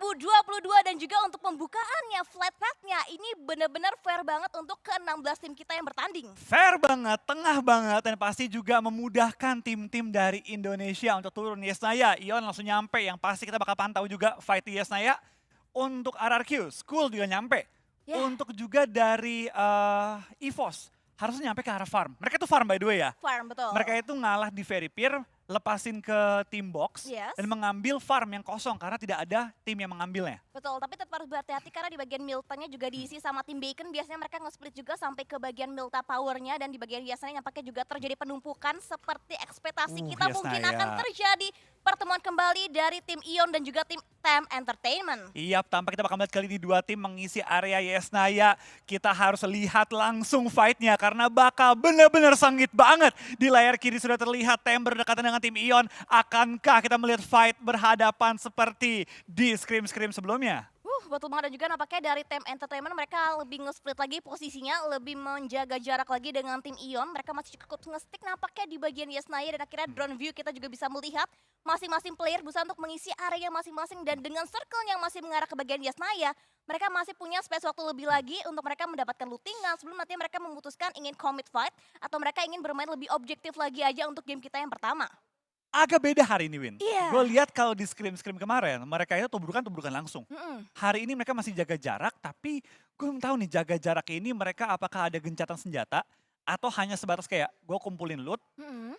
2022 dan juga untuk pembukaannya flat path-nya ini benar-benar fair banget untuk ke-16 tim kita yang bertanding. Fair banget, tengah banget, dan pasti juga memudahkan tim-tim dari Indonesia untuk turun. Yesnaya, Ion langsung nyampe, yang pasti kita bakal pantau juga fight di Yesnaya. Untuk RRQ, School juga nyampe. Yeah. Untuk juga dari EVOS, harusnya nyampe ke arah farm. Mereka tuh farm by the way ya. Farm, betul. Mereka itu ngalah di Very Peer, lepasin ke tim box, Yes. dan mengambil farm yang kosong karena tidak ada tim yang mengambilnya. Betul, tapi tetap harus berhati-hati karena di bagian Milta-nya juga diisi sama tim Bacon. Biasanya mereka nge-split juga sampai ke bagian Milta Power-nya dan di bagian biasanya nampaknya juga terjadi penumpukan seperti ekspektasi kita Yes, mungkin Naya. akan terjadi pertemuan kembali dari tim Ion dan juga tim Tem Entertainment. Iya, tampak kita bakal melihat kali ini dua tim mengisi area Yesnaya. Kita harus lihat langsung fight-nya karena bakal benar-benar sengit banget. Di layar kiri sudah terlihat Tem berdekatan dengan tim Ion. Akankah kita melihat fight berhadapan seperti di scrim-scrim sebelumnya? Betul banget dan juga nampaknya dari Tem Entertainment mereka lebih nge-split lagi posisinya, lebih menjaga jarak lagi dengan tim Ion. Mereka masih cukup nge-stick nampaknya di bagian Yesnaya dan akhirnya drone view kita juga bisa melihat masing-masing player berusaha untuk mengisi area masing-masing dan dengan circle yang masih mengarah ke bagian Yesnaya, mereka masih punya space waktu lebih lagi untuk mereka mendapatkan lootingan sebelum nanti mereka memutuskan ingin commit fight atau mereka ingin bermain lebih objektif lagi aja untuk game kita yang pertama. Agak beda hari ini, Win. Iya. Gue lihat kalau di scrim-scrim kemarin, mereka itu tubrukan langsung. Hari ini mereka masih jaga jarak, tapi gue belum tahu nih jaga jarak ini mereka apakah ada gencatan senjata atau hanya sebatas kayak gue kumpulin loot,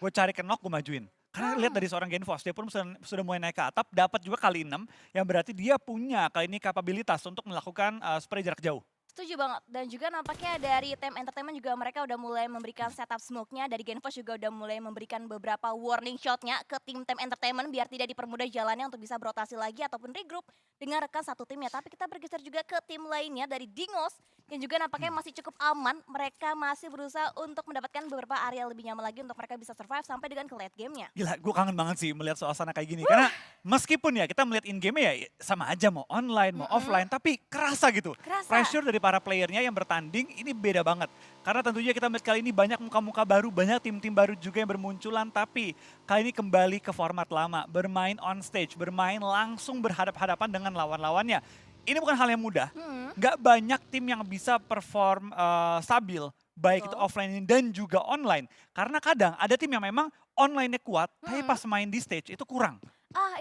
gue cari knock, gue majuin. Karena lihat dari seorang Genfos, dia pun sudah mulai naik ke atap, dapat juga kali 6, yang berarti dia punya kali ini kapabilitas untuk melakukan spray jarak jauh. Setuju banget, dan juga nampaknya dari Tem Entertainment juga mereka udah mulai memberikan setup smoke-nya, dari Genfos juga udah mulai memberikan beberapa warning shot-nya ke tim Tem Entertainment biar tidak dipermudah jalannya untuk bisa berotasi lagi ataupun regroup dengan rekan satu timnya. Tapi kita bergeser juga ke tim lainnya dari Dingos yang juga nampaknya masih cukup aman, mereka masih berusaha untuk mendapatkan beberapa area lebih nyaman lagi untuk mereka bisa survive sampai dengan ke late game-nya. Gila, gue kangen banget sih melihat suasana kayak gini. Karena meskipun ya kita melihat in-game ya sama aja mau online, mau offline, tapi kerasa gitu. Kerasa. Pressure dari para playernya yang bertanding ini beda banget. Karena tentunya kita melihat kali ini banyak muka-muka baru, banyak tim-tim baru juga yang bermunculan. Tapi kali ini kembali ke format lama, bermain on stage, bermain langsung berhadap-hadapan dengan lawan-lawannya. Ini bukan hal yang mudah. Nggak banyak tim yang bisa perform stabil, baik itu offline dan juga online. Karena kadang ada tim yang memang online-nya kuat, tapi pas main di stage itu kurang.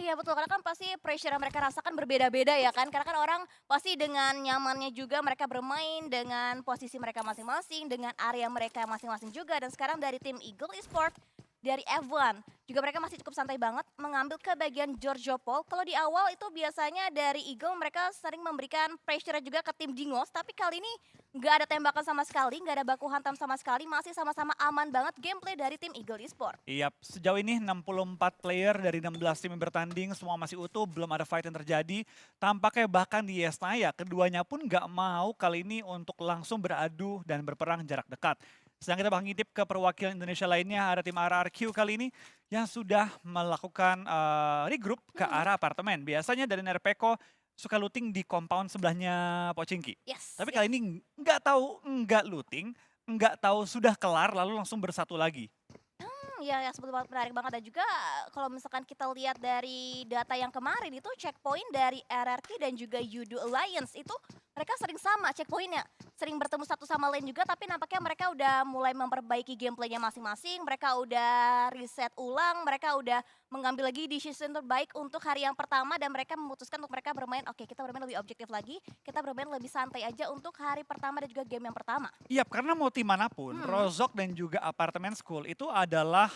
Iya betul, karena kan pasti pressure yang mereka rasakan berbeda-beda ya kan. Karena kan orang pasti dengan nyamannya juga mereka bermain dengan posisi mereka masing-masing, dengan area mereka masing-masing juga. Dan sekarang dari tim Eagle Esport, dari F1 juga mereka masih cukup santai banget mengambil ke bagian Georgiopol. Kalau di awal itu biasanya dari Eagle mereka sering memberikan pressure juga ke tim Dingos, tapi kali ini nggak ada tembakan sama sekali, nggak ada baku hantam sama sekali, masih sama-sama aman banget gameplay dari tim Eagle Esport. Iya, sejauh ini 64 player dari 16 tim yang bertanding, semua masih utuh, belum ada fight yang terjadi. Tampaknya bahkan di Yesnaya, keduanya pun nggak mau kali ini untuk langsung beradu dan berperang jarak dekat. Sedang kita bakal ngintip ke perwakilan Indonesia lainnya, ada tim RRQ kali ini yang sudah melakukan regroup ke arah apartemen. Biasanya dari Nerpeko suka looting di compound sebelahnya Pochinki. Yes. Tapi kali ini nggak tahu nggak looting, nggak tahu sudah kelar lalu langsung bersatu lagi. Iya, sebetulnya menarik banget dan juga kalau misalkan kita lihat dari data yang kemarin itu checkpoint dari RRQ dan juga Yudu Alliance itu mereka sering sama checkpointnya, sering bertemu satu sama lain juga tapi nampaknya mereka udah mulai memperbaiki gameplaynya masing-masing, mereka udah reset ulang, mereka udah mengambil lagi decision terbaik untuk hari yang pertama dan mereka memutuskan untuk mereka bermain, oke kita bermain lebih objektif lagi, kita bermain lebih santai aja untuk hari pertama dan juga game yang pertama. Iya, karena mau tim manapun, Rozok dan juga Apartemen School itu adalah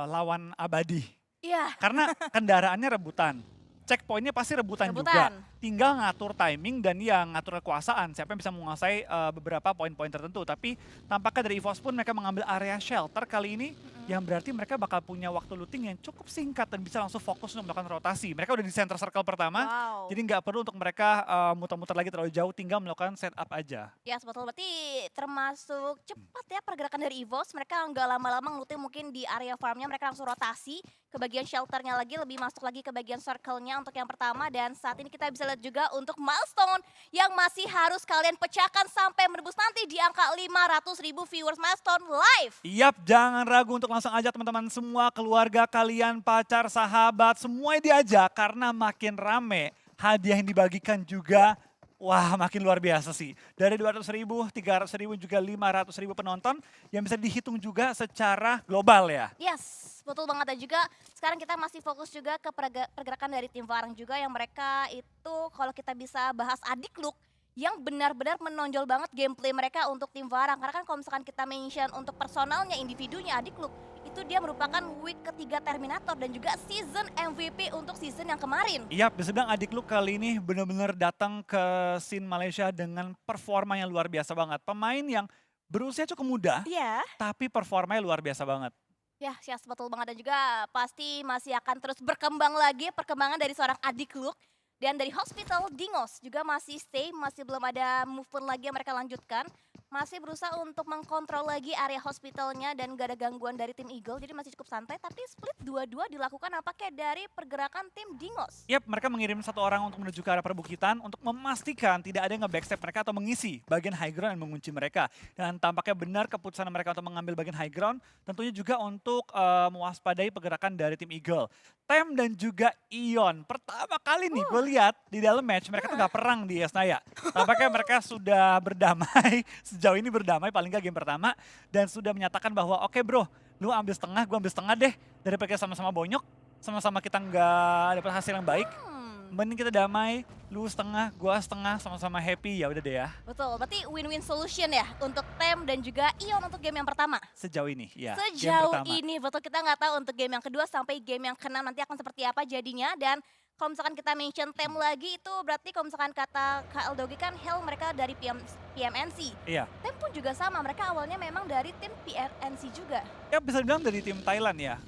lawan abadi. Iya. Karena kendaraannya rebutan. Checkpointnya pasti rebutan juga. Tinggal ngatur timing dan ya ngatur kekuasaan. Siapa yang bisa menguasai beberapa poin-poin tertentu. Tapi tampaknya dari EVOS pun mereka mengambil area shelter kali ini. Yang berarti mereka bakal punya waktu looting yang cukup singkat dan bisa langsung fokus untuk melakukan rotasi. Mereka udah di center circle pertama. Wow. Jadi nggak perlu untuk mereka muter-muter lagi terlalu jauh. Tinggal melakukan setup aja. Ya betul, berarti termasuk cepat ya pergerakan dari EVOS. Mereka nggak lama-lama ngelutin mungkin di area farmnya, mereka langsung rotasi ke bagian shelternya lagi, lebih masuk lagi ke bagian circle-nya untuk yang pertama. Dan saat ini kita bisa lihat juga untuk milestone yang masih harus kalian pecahkan sampai menembus nanti di angka 500.000 viewers milestone live. Yap, jangan ragu untuk langsung ajak teman-teman semua, keluarga kalian, pacar, sahabat, semuanya diajak karena makin rame, hadiah yang dibagikan juga, wah makin luar biasa sih. Dari 200.000, 300.000, juga 500.000 penonton yang bisa dihitung juga secara global ya. Yes, betul banget. Dan juga sekarang kita masih fokus juga ke pergerakan dari tim Varang juga yang mereka itu kalau kita bisa bahas Adik Look yang benar-benar menonjol banget gameplay mereka untuk tim Varang. Karena kan kalau misalkan kita mention untuk personalnya, individunya Adik Look, itu dia merupakan week ketiga Terminator dan juga season MVP untuk season yang kemarin. Iya, bisa bilang Adik Lu kali ini benar-benar datang ke scene Malaysia dengan performa yang luar biasa banget. Pemain yang berusia cukup muda, Iya. tapi performanya luar biasa banget. Ya, yes, betul banget. Dan juga pasti masih akan terus berkembang lagi perkembangan dari seorang Adik Look. Dan dari Hospital, Dingos juga masih stay, masih belum ada movement lagi yang mereka lanjutkan. Masih berusaha untuk mengkontrol lagi area hospitalnya dan gak ada gangguan dari tim Eagle, jadi masih cukup santai. Tapi split 2-2 dilakukan nampaknya dari pergerakan tim Dingos. Yap, mereka mengirim satu orang untuk menuju ke arah perbukitan untuk memastikan tidak ada yang nge-backstep mereka atau mengisi bagian high ground dan mengunci mereka. Dan tampaknya benar keputusan mereka untuk mengambil bagian high ground, tentunya juga untuk mewaspadai pergerakan dari tim Eagle. Tem dan juga Ion, pertama kali nih gue lihat di dalam match mereka tuh gak perang di Yesnaya. Tampaknya mereka sudah berdamai, sejauh ini berdamai paling gak game pertama. Dan sudah menyatakan bahwa oke bro, lu ambil setengah, gue ambil setengah deh. Daripada kita sama-sama bonyok, sama-sama kita nggak dapat hasil yang baik. Mending kita damai, lu setengah, gua setengah, sama-sama happy, ya udah deh ya. Betul, berarti win-win solution ya untuk Tem dan juga Ion untuk game yang pertama. Sejauh ini, ya. Sejauh ini, betul, kita nggak tahu untuk game yang kedua sampai game yang keenam nanti akan seperti apa jadinya. Dan kalau misalkan kita mention Tem lagi itu berarti kalau misalkan kata KL Dogi kan Hell mereka dari PMNC. Iya. Tem pun juga sama, mereka awalnya memang dari tim PMNC juga. Ya bisa dibilang dari tim Thailand ya.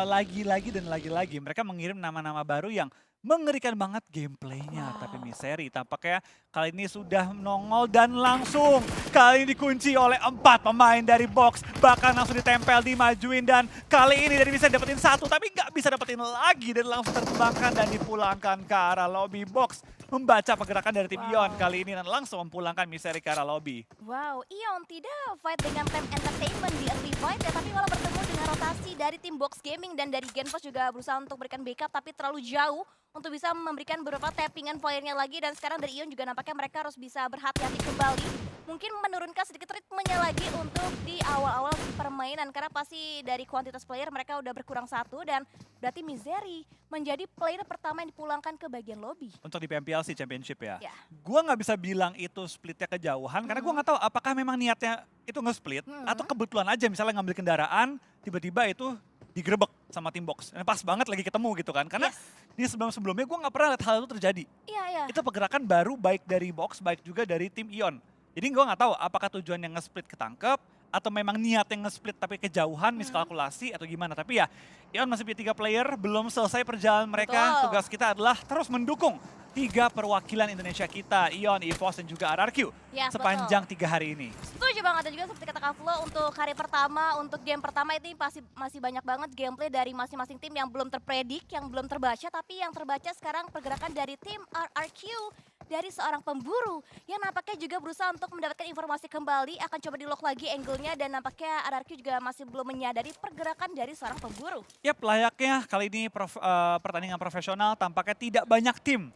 Lagi-lagi dan lagi-lagi mereka mengirim nama-nama baru yang mengerikan banget gameplaynya. Tapi Miseri tampaknya kali ini sudah nongol dan langsung kali ini dikunci oleh 4 pemain dari box. Bahkan langsung ditempel, dimajuin, dan kali ini dari bisa dapetin satu tapi nggak bisa dapetin lagi dan langsung terbangkan dan dipulangkan ke arah lobby box. Membaca pergerakan dari tim Ion kali ini dan langsung memulangkan Miseri ke arah lobby. Wow, Ion tidak fight dengan Tem Entertainment di early fight ya, tapi malah bertemu dengan rotasi dari tim Box Gaming dan dari Genfos juga berusaha untuk berikan backup tapi terlalu jauh untuk bisa memberikan beberapa tappingan fire-nya lagi. Dan sekarang dari Ion juga nampaknya mereka harus bisa berhati-hati kembali. Mungkin menurunkan sedikit ritmenya lagi untuk di awal-awal permainan. Karena pasti dari kuantitas player mereka udah berkurang satu. Dan berarti Miseri menjadi player pertama yang dipulangkan ke bagian lobby. Untuk di PMPLC Championship ya. Ya. Gua nggak bisa bilang itu splitnya kejauhan. Karena gua nggak tahu apakah memang niatnya itu nge-split. Atau kebetulan aja misalnya ngambil kendaraan. Tiba-tiba itu digerebek sama tim box. Pas banget lagi ketemu gitu kan. Karena di sebelum-sebelumnya gue gak pernah lihat hal itu terjadi. Iya. Itu pergerakan baru baik dari box, baik juga dari tim Ion. Jadi gue gak tahu apakah tujuan yang nge-split ketangkep, atau memang niat yang nge-split tapi kejauhan, miskalkulasi, atau gimana. Tapi ya, Ion masih punya 3 player, belum selesai perjalanan mereka. Betul. Tugas kita adalah terus mendukung 3 perwakilan Indonesia kita, Ion, EVOS, dan juga RRQ. Yes, sepanjang 3 hari ini. Setuju banget. Dan juga seperti kata Kak Flo, untuk hari pertama, untuk game pertama ini masih banyak banget gameplay dari masing-masing tim yang belum terpredik, yang belum terbaca. Tapi yang terbaca sekarang pergerakan dari tim RRQ, dari seorang pemburu yang nampaknya juga berusaha untuk mendapatkan informasi kembali, akan coba di-lock lagi angle-nya, dan nampaknya RRQ juga masih belum menyadari pergerakan dari seorang pemburu. Yap, layaknya kali ini pertandingan profesional, tampaknya tidak banyak tim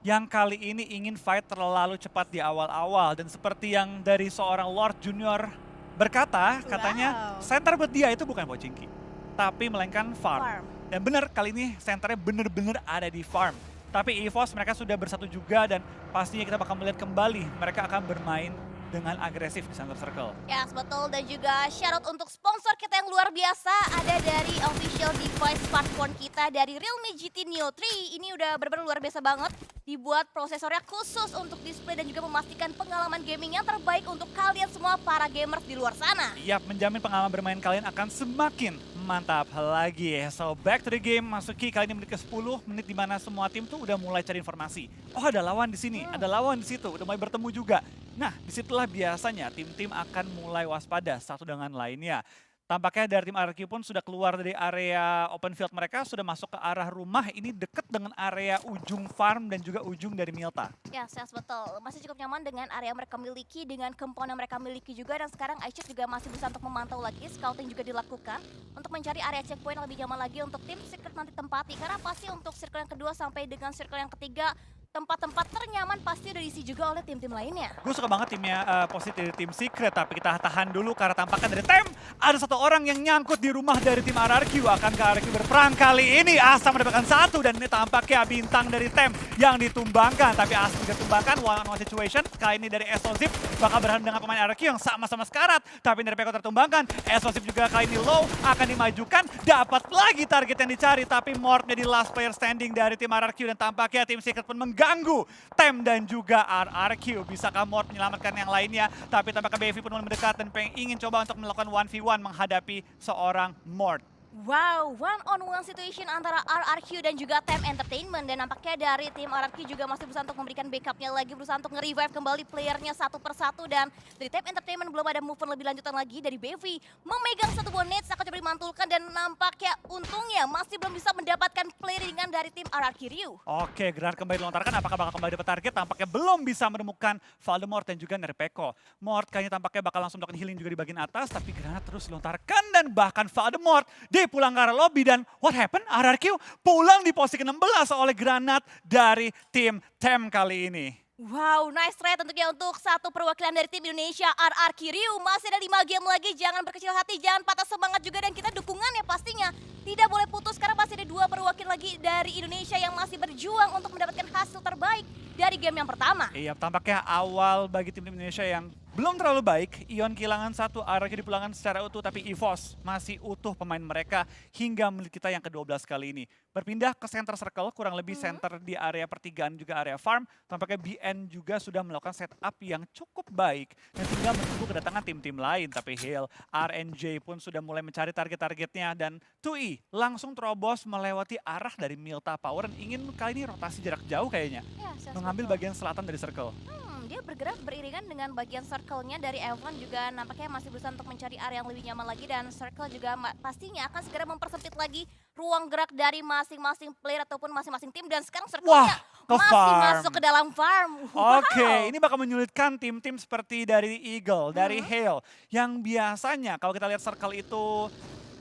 yang kali ini ingin fight terlalu cepat di awal-awal. Dan seperti yang dari seorang Lord Junior berkata, katanya center buat dia itu bukan Pochinki, tapi melainkan farm. Dan benar, kali ini centernya benar-benar ada di farm. Tapi EVOS mereka sudah bersatu juga, dan pastinya kita bakal melihat kembali mereka akan bermain dengan agresif di center circle. Ya, betul. Dan juga shout out untuk sponsor kita yang luar biasa, ada dari official device smartphone kita dari Realme GT Neo 3. Ini udah benar-benar luar biasa banget. Dibuat prosesornya khusus untuk display dan juga memastikan pengalaman gaming yang terbaik untuk kalian semua para gamers di luar sana. Yap, menjamin pengalaman bermain kalian akan semakin mantap lagi. So back to the game, masuki kali ini menit ke 10, menit dimana semua tim tuh udah mulai cari informasi. Oh, ada lawan di sini, ada lawan di situ, udah mulai bertemu juga. Nah, disitulah biasanya tim-tim akan mulai waspada satu dengan lainnya. Tampaknya dari tim RRQ pun sudah keluar dari area open field mereka, sudah masuk ke arah rumah. Ini deket dengan area ujung farm dan juga ujung dari Milta. Ya, yes, betul. Masih cukup nyaman dengan area yang mereka miliki, dengan compound yang mereka miliki juga. Dan sekarang iChip juga masih bisa untuk memantau lagi, scouting juga dilakukan untuk mencari area checkpoint yang lebih nyaman lagi untuk tim Secret nanti tempati. Karena pasti untuk circle yang kedua sampai dengan circle yang ketiga, tempat-tempat ternyaman pasti udah diisi juga oleh tim-tim lainnya. Gue suka banget timnya posisi dari tim Secret, tapi kita tahan dulu karena tampaknya dari Tem ada satu orang yang nyangkut di rumah dari tim RRQ. Akankah RRQ berperang kali ini? Asa mendapatkan satu dan ini tampaknya bintang dari Tem yang ditumbangkan. Tapi Asa juga tumbangkan one-on-one situation. Kali ini dari Explosive bakal berhadapan dengan pemain RRQ yang sama-sama sekarat. Tapi dari Peko tertumbangkan. Explosive juga kali ini low akan dimajukan. Dapat lagi target yang dicari, tapi Mort menjadi last player standing dari tim RRQ dan tampaknya tim Secret pun mengganggu Tem dan juga RRQ. Bisakah Mort menyelamatkan yang lainnya? Tapi tampaknya BFV pun mulai mendekat dan ingin coba untuk melakukan 1v1 menghadapi seorang Mort. Wow, one-on-one situation antara RRQ dan juga Tem Entertainment. Dan nampaknya dari tim RRQ juga masih berusaha untuk memberikan backupnya lagi, berusaha untuk nge-revive kembali playernya satu persatu. Dan dari Tem Entertainment belum ada movement lebih lanjutan lagi dari BV. Memegang satu buah nades, akan coba dimantulkan dan nampaknya untungnya masih belum bisa mendapatkan play ringan dari tim RRQ Ryu. Oke, granat kembali dilontarkan. Apakah bakal kembali dapat target? Tampaknya belum bisa menemukan Voldemort dan juga Nerpeko. Mort kayaknya tampaknya bakal langsung melakukan healing juga di bagian atas, tapi granat terus dilontarkan dan bahkan Voldemort pulang ke arah lobby dan what happened? RRQ pulang di posisi ke-16 oleh granat dari tim Tem kali ini. Wow, nice try tentunya untuk satu perwakilan dari tim Indonesia, RRQ Ryu. Masih ada 5 game lagi, jangan berkecil hati, jangan patah semangat juga. Dan kita dukungannya pastinya tidak boleh putus karena masih ada 2 perwakilan lagi dari Indonesia yang masih berjuang untuk mendapatkan hasil terbaik dari game yang pertama. Iya, tampaknya awal bagi tim Indonesia yang belum terlalu baik. Ion kehilangan satu, RRQ dipulangkan secara utuh, tapi EVOS masih utuh pemain mereka hingga menit kita yang ke-12 kali ini. Berpindah ke center circle, kurang lebih center di area pertigaan juga area farm. Tampaknya BN juga sudah melakukan setup yang cukup baik dan tinggal menunggu kedatangan tim-tim lain. Tapi Hale, RNJ pun sudah mulai mencari target-targetnya dan 2E langsung terobos melewati arah dari Milta Power dan ingin kali ini rotasi jarak jauh kayaknya. Ya, Mengambil bagian selatan dari circle. Dia bergerak beriringan dengan bagian circle-nya dari Evan juga nampaknya masih berusaha untuk mencari area yang lebih nyaman lagi dan circle juga pastinya akan segera mempersempit lagi ruang gerak dari masing-masing player ataupun masing-masing tim dan sekarang circle-nya masih farm. masuk ke dalam farm. Wow. Oke, ini bakal menyulitkan tim-tim seperti dari Eagle, dari Hale yang biasanya kalau kita lihat circle itu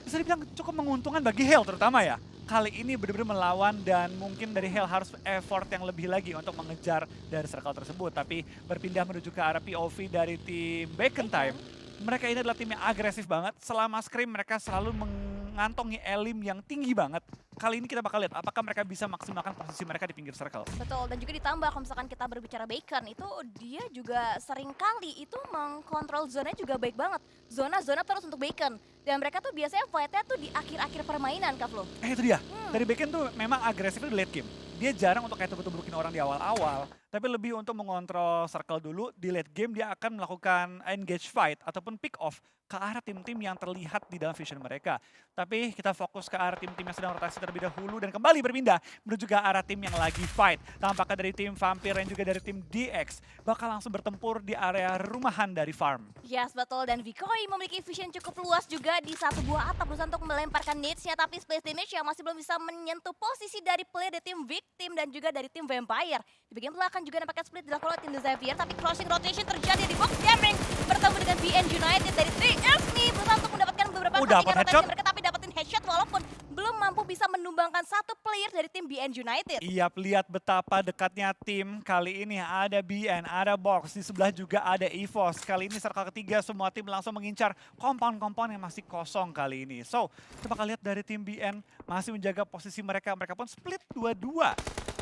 bisa dibilang cukup menguntungkan bagi Hale terutama ya. Kali ini benar-benar melawan dan mungkin dari Hale harus effort yang lebih lagi untuk mengejar dari circle tersebut. Tapi berpindah menuju ke arah POV dari tim Bacon Time. Mereka ini adalah tim yang agresif banget. Selama scrim mereka selalu mengantongi elim yang tinggi banget. Kali ini kita bakal lihat apakah mereka bisa maksimalkan posisi mereka di pinggir circle. Betul, dan juga ditambah kalau misalkan kita berbicara Bacon, itu dia juga sering kali itu mengkontrol zonanya juga baik banget. Zona-zona terus untuk Bacon. Dan mereka tuh biasanya fight-nya tuh di akhir-akhir permainan, Kak Flo. Itu dia. Dari Bacon tuh memang agresifnya di late game. Dia jarang untuk kayak tebuk-tebukin orang di awal-awal. Tapi lebih untuk mengontrol circle dulu. Di late game dia akan melakukan engage fight ataupun pick off ke arah tim-tim yang terlihat di dalam vision mereka. Tapi kita fokus ke arah tim-tim yang sedang rotasi terlebih dahulu dan kembali berpindah menuju ke arah tim yang lagi fight. Tampaknya dari tim Vampir dan juga dari tim DX bakal langsung bertempur di area rumahan dari farm. Yes, betul. Dan Vikoi memiliki vision cukup luas juga di satu buah atap berusaha untuk melemparkan nades-nya. Tapi space damage yang masih belum bisa menyentuh posisi dari player dari tim Victim dan juga dari tim Vampire. Di bagian belakang juga nampaknya split dilakukan oleh tim The Xavier. Tapi crossing rotation terjadi di box gaming. Bertemu dengan BN United dari 3FB. Berusaha untuk mendapatkan beberapa kali rotasi mereka. Tapi dapetin headshot walaupun belum mampu bisa menumbangkan satu player dari tim BN United. Iya, lihat betapa dekatnya tim kali ini. Ada BN, ada Box, di sebelah juga ada EVOS. Kali ini circle ketiga semua tim langsung mengincar compound-compound yang masih kosong kali ini. So, kita bakal lihat dari tim BN masih menjaga posisi mereka. Mereka pun split 2-2.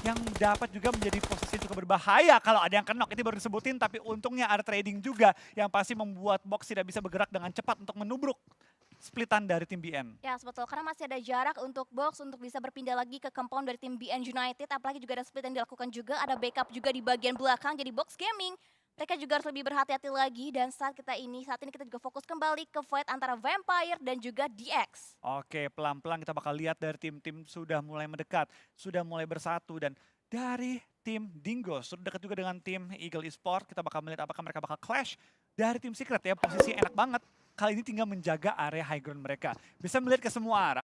Yang dapat juga menjadi posisi cukup berbahaya kalau ada yang knock, itu baru disebutin, tapi untungnya ada trading juga yang pasti membuat Box tidak bisa bergerak dengan cepat untuk menubruk splitan dari tim BN. Ya, betul. Karena masih ada jarak untuk Box untuk bisa berpindah lagi ke compound dari tim BN United. Apalagi juga ada split yang dilakukan juga. Ada backup juga di bagian belakang. Jadi Box Gaming, mereka juga harus lebih berhati-hati lagi. Dan saat ini kita juga fokus kembali ke fight antara Vampire dan juga DX. Oke, pelan-pelan kita bakal lihat dari tim-tim sudah mulai mendekat. Sudah mulai bersatu. Dan dari tim Dingo, sudah dekat juga dengan tim Eagle Esport. Kita bakal melihat apakah mereka bakal clash. Dari tim Secret ya, posisi enak banget. Kali ini tinggal menjaga area high ground mereka. Bisa melihat ke semua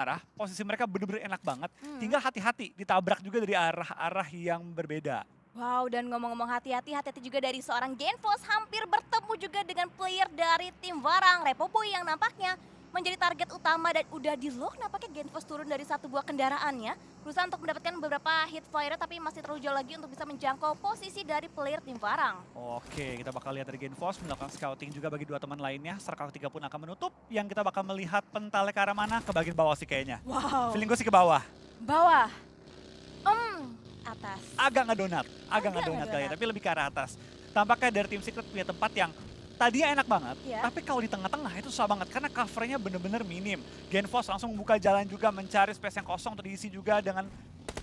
arah. Posisi mereka benar-benar enak banget. Tinggal hati-hati, ditabrak juga dari arah-arah yang berbeda. Wow, dan ngomong-ngomong hati-hati juga dari seorang Genfos hampir bertemu juga dengan player dari tim Varang, Repoboy yang nampaknya menjadi target utama dan udah di lock. Nampaknya Genfos turun dari satu buah kendaraannya, berusaha untuk mendapatkan beberapa hit fire tapi masih terlalu jauh lagi untuk bisa menjangkau posisi dari player tim Varang. Oke, kita bakal lihat dari Genfos melakukan scouting juga bagi dua teman lainnya. Serkal 3 pun akan menutup. Yang kita bakal melihat pentalnya ke arah mana? Ke bagian bawah sih kayaknya. Wow. Feeling gue sih ke bawah. Bawah. Atas. Agak ngedonat kali ya, tapi lebih ke arah atas. Tampaknya dari tim Secret punya tempat yang tadinya enak banget, Iya. tapi kalau di tengah-tengah itu susah banget karena covernya bener-bener minim. Genfos langsung membuka jalan juga mencari space yang kosong untuk diisi juga dengan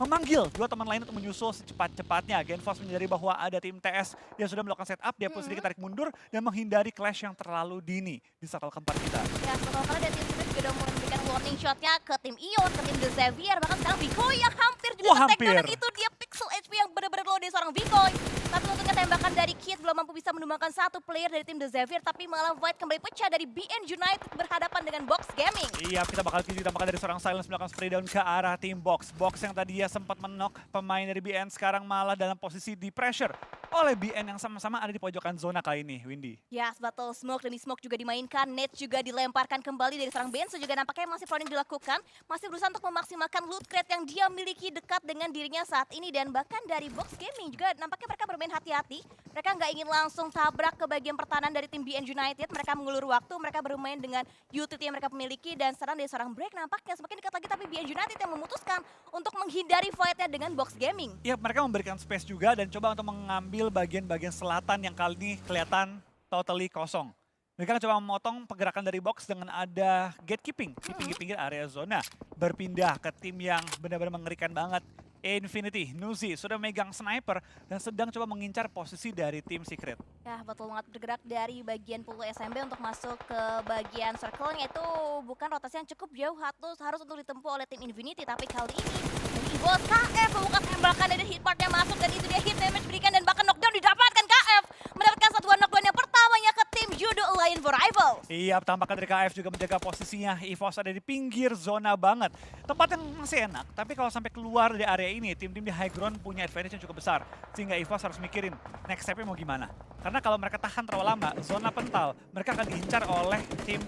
memanggil dua teman lain untuk menyusul secepat-cepatnya. Genfos menyadari bahwa ada tim TS yang sudah melakukan setup, dia pun sedikit tarik mundur dan menghindari clash yang terlalu dini di circle keempat kita. Ya, setelah dari tim Secret juga udah memberikan warning shotnya ke tim Ion, ke tim The Xavier, bahkan sekarang Vikoy yang hampir juga Wah, ke-take down, dan hampir. itu dia pixel HP yang benar-benar low dari seorang Vikoy. Tapi untungnya tembakan dari Kid belum mampu bisa menumbangkan satu player dari tim The Xavier, tapi malah Void kembali pecah dari BN United berhadapan dengan Box Gaming. Iya, kita bakal lihat ditambahkan dari seorang Silence melakukan spray down ke arah tim Box. Box yang tadi ya sempat menok pemain dari BN sekarang malah dalam posisi di pressure oleh BN yang sama-sama ada di pojokan zona kali ini, Windy. Ya, battle smoke demi smoke juga dimainkan, net juga dilemparkan kembali dari seorang Benzo juga nampaknya masih planning dilakukan, masih berusaha untuk memaksimalkan loot crate yang dia miliki dekat dengan dirinya saat ini, dan bahkan dari Box Gaming juga nampaknya mereka bermain hati-hati. Mereka nggak ingin langsung tabrak ke bagian pertahanan dari tim BN United, mereka mengulur waktu, mereka bermain dengan utility yang mereka miliki, dan sekarang dari seorang break nampaknya semakin dekat lagi, tapi BN United yang memutuskan untuk menghindari fight-nya dengan Box Gaming. Ya, mereka memberikan space juga dan coba untuk mengambil bagian-bagian selatan yang kali ini kelihatan totally kosong. Mereka coba memotong pergerakan dari Box dengan ada gatekeeping di pinggir-pinggir area zona. Berpindah ke tim yang benar-benar mengerikan banget. Infinity, Nuzi sudah megang sniper dan sedang coba mengincar posisi dari tim Secret. Ya, betul banget, bergerak dari bagian pulu SMB untuk masuk ke bagian circle-nya. Itu bukan rotasi yang cukup jauh, harus untuk ditempuh oleh tim Infinity. Tapi kali ini dari EVOS KF membuka tembakan dan hit part-nya masuk, dan itu dia hit damage berikan dan bahkan knockdown didapatkan KF. Mendapatkan satu knockdown yang pertamanya ke tim Judo Alliance for Rivals. Iya, tampaknya dari KF juga menjaga posisinya. EVOS ada di pinggir zona banget. Tempat yang masih enak, tapi kalau sampai keluar dari area ini, tim-tim di high ground punya advantage yang cukup besar. Sehingga EVOS harus mikirin next step-nya mau gimana. Karena kalau mereka tahan terlalu lama, zona pental, mereka akan diincar oleh tim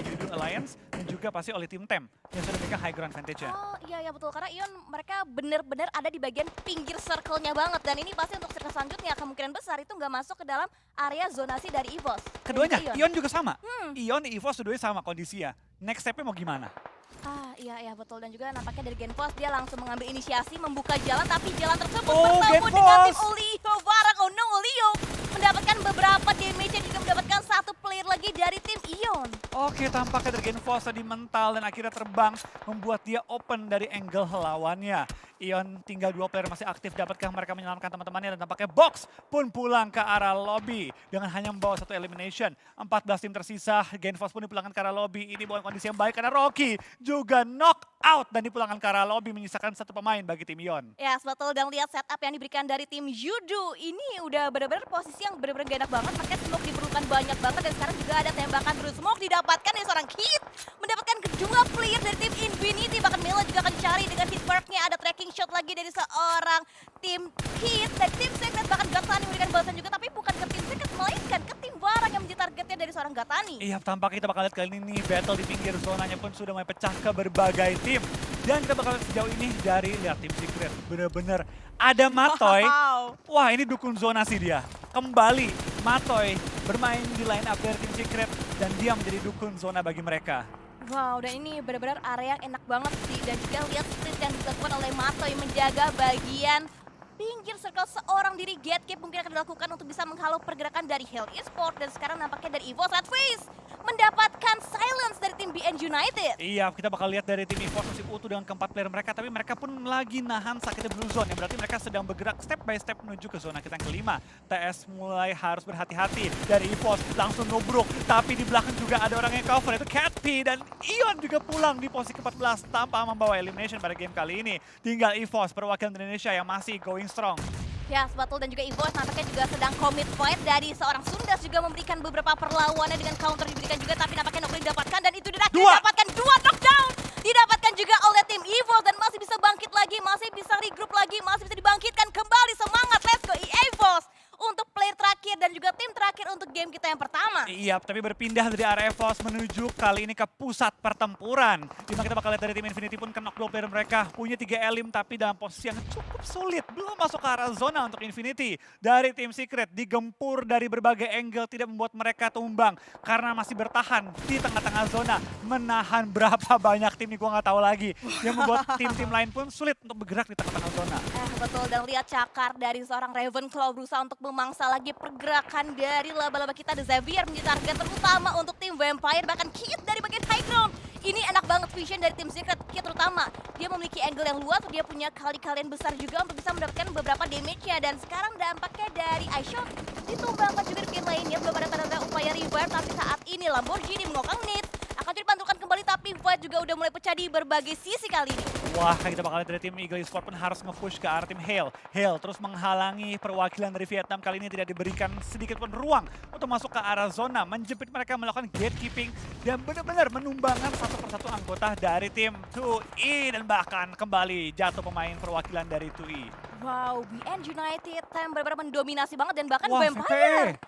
Judo Alliance dan juga pasti oleh tim TEM yang sudah memegang high ground advantage-nya. Oh iya betul, karena Ion mereka benar-benar ada di bagian pinggir circle-nya banget, dan ini pasti untuk circle selanjutnya kemungkinan besar itu nggak masuk ke dalam area zonasi dari EVOS. Dan Keduanya, juga Ion juga sama. Ion, EVOS, keduanya sama kondisinya. Next step-nya mau gimana? Iya betul, dan juga nampaknya dari Genfos dia langsung mengambil inisiasi membuka jalan, tapi jalan tersebut Oh, bertemu Genfos! dengan tim Olio Varang. Oh no, Olio mendapatkan beberapa damage dan juga mendapatkan satu player lagi dari tim Ion. Oke, tampaknya dari Genfos tadi mental dan akhirnya terbang membuat dia open dari angle lawannya. Ion tinggal 2 player masih aktif, dapatkah mereka menyelamatkan teman-temannya, dan tampaknya Box pun pulang ke arah lobby dengan hanya membawa 1 elimination. 14 tim tersisa, Genfos pun dipulangkan ke arah lobby. Ini bukan kondisi yang baik karena Rocky juga knock out dan dipulangkan ke arah lobby menyisakan 1 pemain bagi tim Ion. Ya, betul, dan lihat setup yang diberikan dari tim Judo. Ini udah benar-benar posisi yang benar-benar gak enak banget, makanya smoke diperlukan banyak banget, dan sekarang juga ada tembakan through smoke didapatkan dari seorang Kid. Mendapatkan kedua player dari tim Infinity, bahkan Mela juga akan dicari dengan hit mark-nya, ada tracking shot lagi dari seorang tim Kid, dan tim Secret bahkan Gatani memberikan balasan juga, tapi bukan ke tim Secret, melainkan ke tim Varang yang menjadi targetnya dari seorang Gatani. Iya, tampaknya kita bakal lihat kali ini nih, battle di pinggir zonanya pun sudah mulai pecah ke berbagai tim. Dan kita bakal lihat sejauh ini dari lihat tim Secret. Bener-bener ada Matoy. Wow. Wah, ini dukun zonasi dia. Kembali Matoy bermain di line up dari tim Secret dan dia menjadi dukun zona bagi mereka. Wow, dan ini benar-benar area yang enak banget sih, dan juga lihat split yang dilakukan oleh Matoy menjaga bagian pinggir circle seorang diri. Gatekeep mungkin akan dilakukan untuk bisa menghalau pergerakan dari Hell Esport, dan sekarang nampaknya dari EVOS Red Face mendapatkan silence dari tim BN United. Iya, kita bakal lihat dari tim EVOS masih utuh dengan keempat player mereka, tapi mereka pun lagi nahan sakitnya Blue Zone, yang berarti mereka sedang bergerak step by step menuju ke zona kita yang kelima. TS mulai harus berhati-hati, dari EVOS langsung nubruk, tapi di belakang juga ada orang yang cover, itu Cat P, dan Ion juga pulang di posisi ke-14 tanpa membawa elimination pada game kali ini. Tinggal EVOS, perwakilan Indonesia yang masih going strong. Ya, Spatul dan juga EVOS nampaknya juga sedang commit fight. Dari seorang Sundas juga memberikan beberapa perlawanan dengan counter diberikan juga, tapi nampaknya knockdown didapatkan, dan itu didapatkan 2 knockdown. Didapatkan juga oleh tim EVOS, dan masih bisa bangkit lagi, masih bisa regroup lagi, masih bisa dibangkitkan kembali. Semangat, let's go EVOS untuk player terakhir dan juga tim terakhir untuk game kita kita yang pertama. Iya, tapi berpindah dari area EVOS menuju kali ini ke pusat pertempuran. Dimana kita bakal lihat dari tim Infinity pun knock 2 player mereka. Punya 3 elim tapi dalam posisi yang cukup sulit. Belum masuk ke arah zona untuk Infinity. Dari tim Secret digempur dari berbagai angle tidak membuat mereka tumbang. Karena masih bertahan di tengah-tengah zona. Menahan berapa banyak tim nih gue nggak tahu lagi. Yang membuat tim-tim lain pun sulit untuk bergerak di tengah-tengah zona. Betul, dan lihat cakar dari seorang Ravenclaw berusaha untuk memangsa lagi pergerakan dari laba-laba kita. The Xavier menjadi target terutama untuk tim Vampire, bahkan Kit dari bagian high ground. Ini enak banget vision dari tim Secret, Kit terutama. Dia memiliki angle yang luas, dia punya kali-kalian besar juga untuk bisa mendapatkan beberapa damage-nya. Dan sekarang dampaknya dari iShot ditumbangkan juga di game lainnya. Belum ada tanda-tanda upaya revive, tapi saat ini Lamborghini mengokang Nate. Akan dipantulkan kembali, tapi Void juga udah mulai pecah di berbagai sisi kali ini. Wah, kita bakal lihat dari tim Eagle Esports pun harus nge-push ke arah tim Hale. Hale terus menghalangi perwakilan dari Vietnam kali ini tidak diberikan sedikit pun ruang untuk masuk ke arah zona. Menjepit mereka melakukan gatekeeping dan benar-benar menumbangkan satu persatu anggota dari tim 2E. Dan bahkan kembali jatuh pemain perwakilan dari 2E. Wow, BN United time benar-benar mendominasi banget dan bahkan Wah, Vampire.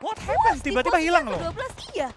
What happened? Tiba-tiba hilang loh. 12, iya.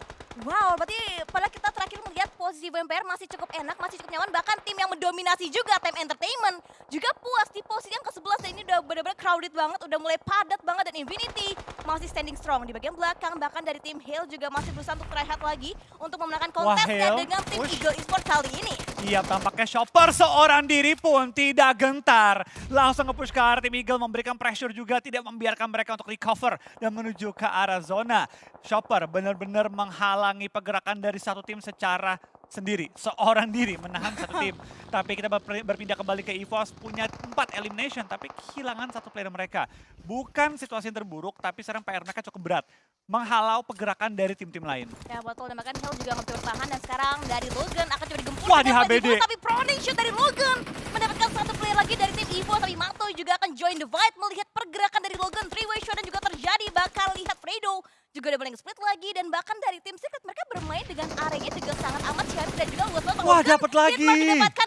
Wow, berarti pada kita terakhir melihat posisi Vampire masih cukup enak, masih cukup nyaman. Bahkan tim yang mendominasi juga, Time Entertainment, juga puas di posisi yang ke-11. Dan ini udah benar-benar crowded banget, udah mulai padat banget. Dan Infinity masih standing strong di bagian belakang. Bahkan dari tim Hale juga masih berusaha untuk try hard lagi untuk memenangkan kontesnya dengan tim Eagle Esports kali ini. Iya, tampaknya Chopper seorang diri pun tidak gentar. Langsung nge-push ke arah tim Eagle, memberikan pressure juga, tidak membiarkan mereka untuk recover dan menuju ke arah zona. Chopper benar-benar menghalangi pergerakan dari satu tim secara sendiri. Seorang diri menahan satu tim. Tapi kita berpindah kembali ke EVOS, punya 4 elimination, tapi kehilangan satu player mereka. Bukan situasi yang terburuk, tapi sekarang PR mereka cukup berat. Menghalau pergerakan dari tim-tim lain. Ya betul, dan bahkan Hale juga masih bertahan. Dan sekarang dari Logan akan coba digempur. Wah, di HBD. Tapi proning shoot dari Logan mendapatkan satu player lagi dari tim Evo. Tapi Mato juga akan join the fight melihat pergerakan dari Logan. 3-way shot dan juga terjadi. Bahkan lihat Fredo juga udah mulai split lagi. Dan bahkan dari tim Secret mereka bermain dengan areanya juga sangat amat syarif dan juga luas banget. Wah, dapat lagi. Masih didapatkan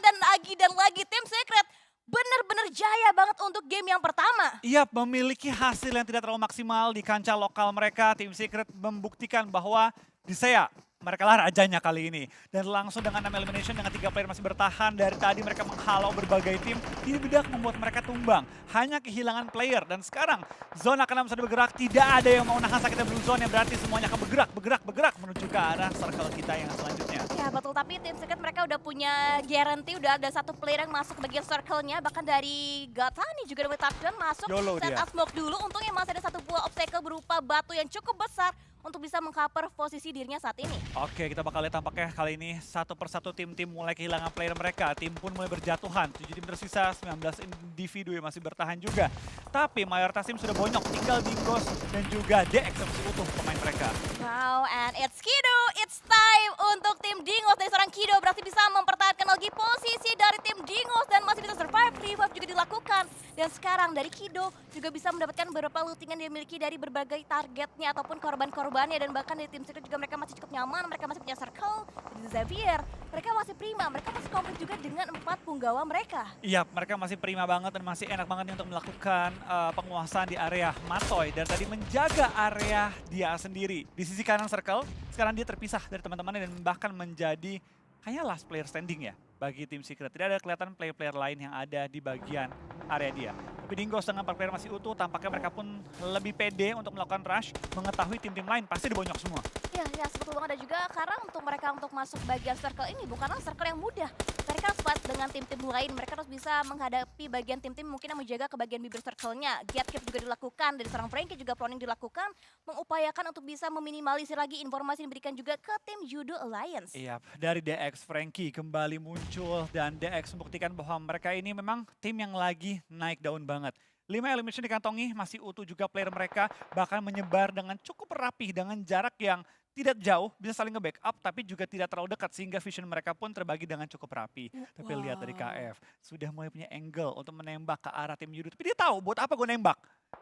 dan lagi tim Secret benar-benar jaya banget untuk game yang pertama. Iya, memiliki hasil yang tidak terlalu maksimal di kancah lokal mereka. Tim Secret membuktikan bahwa di SEA mereka lah rajanya kali ini. Dan langsung dengan 6 elimination dengan 3 player masih bertahan. Dari tadi mereka menghalau berbagai tim. Tidak membuat mereka tumbang. Hanya kehilangan player. Dan sekarang zona ke-6 sudah bergerak. Tidak ada yang mau nahan sakitnya blue zone. Yang berarti semuanya akan bergerak menuju ke arah circle kita yang selanjutnya. Ya betul, tapi tim Secret mereka udah punya guarantee. Udah ada satu player yang masuk ke bagian circle-nya. Bahkan dari Gatani juga dari touchdown masuk. YOLO Set dia. up smoke dulu. Untungnya masih ada satu buah obstacle berupa batu yang cukup besar untuk bisa mengcover posisi dirinya saat ini. Oke, kita bakal lihat tampaknya kali ini satu persatu tim-tim mulai kehilangan player mereka. Tim pun mulai berjatuhan. 7 tim tersisa, 19 individu yang masih bertahan juga. Tapi mayoritas tim sudah bonyok. Tinggal Dingos dan juga DX yang masih utuh pemain mereka. Wow, and it's Kido. It's time untuk tim Dingos dari seorang Kido berarti bisa mempertahankan lagi posisi dari tim Dingos dan masih bisa survive. Revive juga dilakukan. Dan sekarang dari Kido juga bisa mendapatkan beberapa looting yang dimiliki dari berbagai targetnya ataupun korban-korbannya. Dan bahkan dari tim Secret juga mereka masih cukup nyaman. Mereka masih punya circle. Dari Xavier, mereka masih prima. Mereka masih komplit juga dengan 4 punggawa mereka. Iya, mereka masih prima banget dan masih enak banget nih untuk melakukan penguasaan di area Matoy. Dan tadi menjaga area dia sendiri. Di sisi kanan circle, sekarang dia terpisah dari teman-temannya dan bahkan menjadi kayaknya last player standing ya bagi tim Secret. Tidak ada kelihatan player-player lain yang ada di bagian area dia. Tapi Dingos dengan 4 player masih utuh, tampaknya mereka pun lebih pede untuk melakukan rush, mengetahui tim-tim lain pasti dibonyok semua. Ya, betul banget. Dan juga karena untuk mereka untuk masuk bagian circle ini bukanlah circle yang mudah. Mereka harus fight dengan tim-tim lain, mereka harus bisa menghadapi bagian tim-tim mungkin yang menjaga ke bagian bibir circle-nya. Gatekeep juga dilakukan, dari seorang Frankie juga proning dilakukan, mengupayakan untuk bisa meminimalisir lagi informasi yang diberikan juga ke tim Judo Alliance. Iya, dari DX Frankie kembali muncul dan DX membuktikan bahwa mereka ini memang tim yang lagi naik daun banget. 5 elimination dikantongi, masih utuh juga player mereka, bahkan menyebar dengan cukup rapih dengan jarak yang tidak jauh, bisa saling nge-backup, tapi juga tidak terlalu dekat, sehingga vision mereka pun terbagi dengan cukup rapi. Tapi lihat dari KF, sudah mulai punya angle untuk menembak ke arah tim Judo, tapi dia tahu buat apa gue nembak.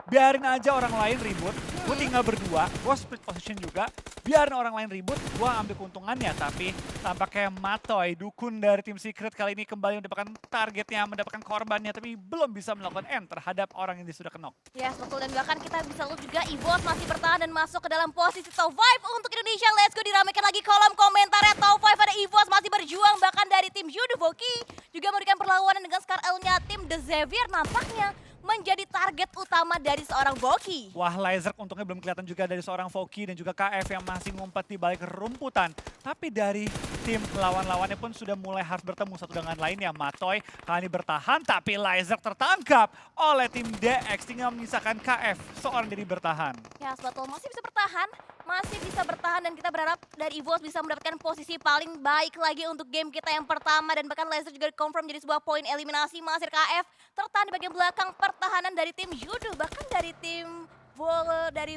biarin aja orang lain ribut, gue tinggal berdua, gue split position juga, biarin orang lain ribut, gue ambil keuntungannya. Tapi tampaknya Matoy, dukun dari tim Secret kali ini kembali mendapatkan targetnya, mendapatkan korbannya, tapi belum bisa melakukan end terhadap orang yang dia sudah kenok. Yes, betul. Dan bahkan kita bisa lihat juga EVOS masih bertahan dan masuk ke dalam posisi top 5 untuk Indonesia. Let's go, diramaikan lagi kolom komentarnya. Top 5 ada EVOS masih berjuang, bahkan dari tim Judo Voki juga memberikan perlawanan dengan Scar L-nya tim The Xavier nampaknya menjadi target utama dari seorang Voki. Wah, Laser untungnya belum kelihatan juga dari seorang Voki dan juga KF yang masih ngumpet di balik rumputan. Tapi dari tim lawan-lawannya pun sudah mulai harus bertemu satu dengan lainnya. Matoy kali ini bertahan, tapi Laser tertangkap oleh tim DX. Tinggal menyisakan KF, seorang diri bertahan. Ya, betul. Masih bisa bertahan dan kita berharap dari EVOS bisa mendapatkan posisi paling baik lagi untuk game kita yang pertama. Dan bahkan Laser juga confirm jadi sebuah poin eliminasi. Masih KF tertahan di bagian belakang pertahanan dari tim Judo, bahkan dari tim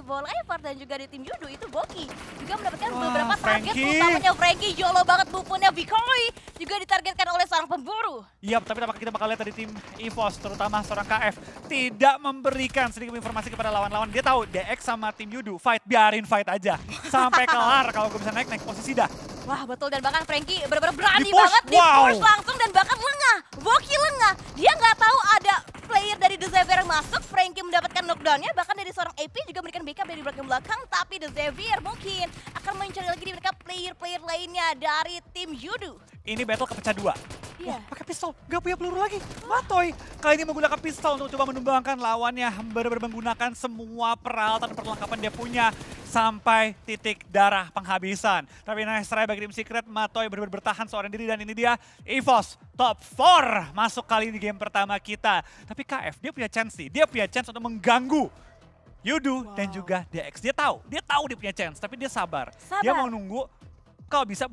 Volever dan juga dari tim Judo itu Voki juga mendapatkan beberapa target Frankie. utamanya. Frankie jolo banget bukunya, Vikoi juga ditargetkan oleh seorang pemburu. Yap, tapi tampaknya kita bakal lihat dari tim EVOS, terutama seorang KF, tidak memberikan sedikit informasi kepada lawan-lawan. Dia tahu DX sama tim Judo fight, biarin fight aja. Sampai kelar, kalau gue bisa naik posisi dah. Wah, betul. Dan bahkan Frankie benar-benar berani Di-push, banget wow. di-push langsung dan bahkan lengah. Voki lengah. Dia nggak tahu ada player dari The Xavier yang masuk. Frankie mendapatkan knockdown-nya. Bahkan dari seorang AP juga memberikan backup dari belakang. Tapi The Xavier mungkin akan mencari lagi di mereka player-player lainnya dari tim Judo. Ini battle kepecah dua. Iya. Wah, pakai pistol, gak punya peluru lagi. Matoy kali ini menggunakan pistol untuk coba menumbangkan lawannya. Benar-benar menggunakan semua peralatan dan perlengkapan dia punya sampai titik darah penghabisan. Tapi nice try bagi tim Secret. Matoy benar-benar bertahan seorang diri dan ini dia EVOS top 4 masuk kali ini game pertama kita. Tapi KF dia punya chance nih, dia punya chance untuk mengganggu Yudu dan juga DX. Dia tahu dia punya chance, tapi dia sabar. Dia mau nunggu kalau bisa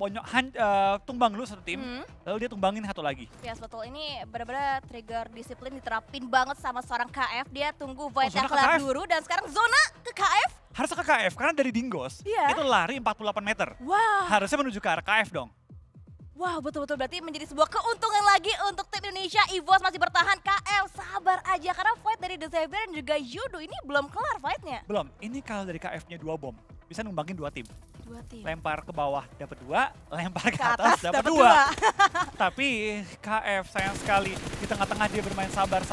tumbang dulu satu tim, lalu dia tumbangin satu lagi. Yes, betul. Ini benar-benar trigger disiplin diterapin banget sama seorang KF. Dia tunggu Void zona yang ke kelar KF? dulu dan sekarang zona ke KF. Harusnya ke KF, karena dari Dinggos, Iya. itu lari 48 meter. Wah. Harusnya menuju ke arah KF dong. Wah, betul-betul berarti menjadi sebuah keuntungan lagi untuk tim Indonesia. EVOS masih bertahan, KF sabar aja karena fight dari The Xavier dan juga Judo ini belum kelar fightnya. Belum, ini kalau dari KF-nya 2 bom, bisa numbangin 2 tim. Dua tim. Lempar ke bawah dapat 2, lempar ke Ke atas atas dapat dapat 2. 2. Tapi KF sayang sekali di tengah-tengah dia bermain sabar,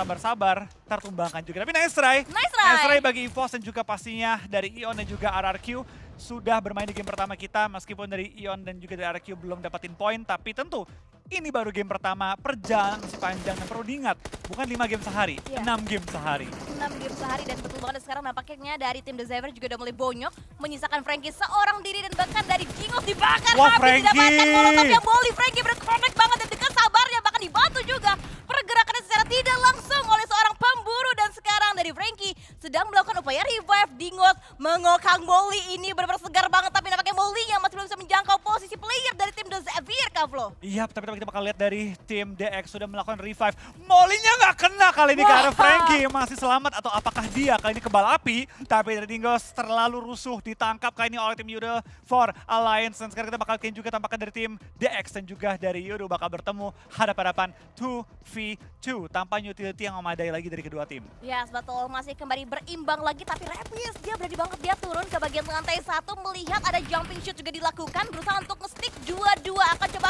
tertumbangkan juga. Tapi nice try. Nice try. Bagi EVOS dan juga pastinya dari Ion dan juga RRQ sudah bermain di game pertama kita. Meskipun dari Ion dan juga dari RRQ belum dapatin poin, tapi tentu ini baru game pertama, perjalanan masih panjang dan perlu diingat, bukan 5 game sehari, Iya. 6 game sehari. 6 game sehari dan betul banget sekarang nampaknya dari tim The Xavier juga udah mulai bonyok menyisakan Frankie seorang diri dan bahkan dari Jingos dibakar Wah, habis didapatkan Frankie. molotov yang Molly. Frankie berconnect banget dan dengan sabarnya bahkan dibantu juga pergerakannya secara tidak langsung oleh seorang pemburu dan sekarang dari Frankie sedang melakukan upaya revive. Dingos mengokang Molly ini benar-benar segar banget tapi nampaknya Molly yang masih belum bisa menjangkau posisi player dari tim The Xavier, Kavlo. Iya, tapi kita bakal lihat dari tim DX sudah melakukan revive. Molly-nya nggak kena kali ini ke arah Frankie. Masih selamat atau apakah dia kali ini kebal api? Tapi dari Dinggos terlalu rusuh, ditangkap kali ini oleh tim Yudo for Alliance. Dan sekarang kita bakal lihat juga tampaknya dari tim DX dan juga dari Yudo bakal bertemu hadapan-hadapan 2v2 tanpa utility yang memadai lagi dari kedua tim. Yes, betul. Masih kembali berimbang lagi tapi Rapis dia berani banget dia turun ke bagian lantai 1 melihat ada jumping shoot juga dilakukan, berusaha untuk nge-stick dua-dua akan coba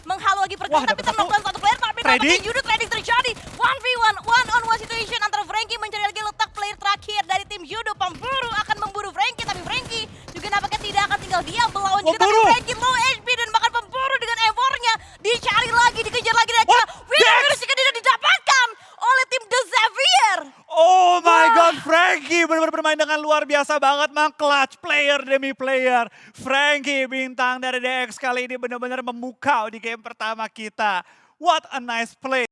menghalau lagi pergerakan tapi terknockdown satu player tapi nampaknya Judo trading terjadi 1v1 one-on-one situation antara Frankie mencari lagi letak player terakhir dari tim Judo. Pemburu akan memburu Frankie tapi Frankie juga nampaknya tidak akan tinggal diam melawan juga tapi Frankie low HP dan bahkan pemburu dengan evornya dicari lagi, dikejar lagi dan winner juga tidak didapatkan oleh tim The Xavier. Oh my god, Frankie benar-benar bermain dengan luar biasa banget, clutch player demi player. Frankie bintang dari DX kali ini benar-benar memukau di game pertama kita. What a nice play.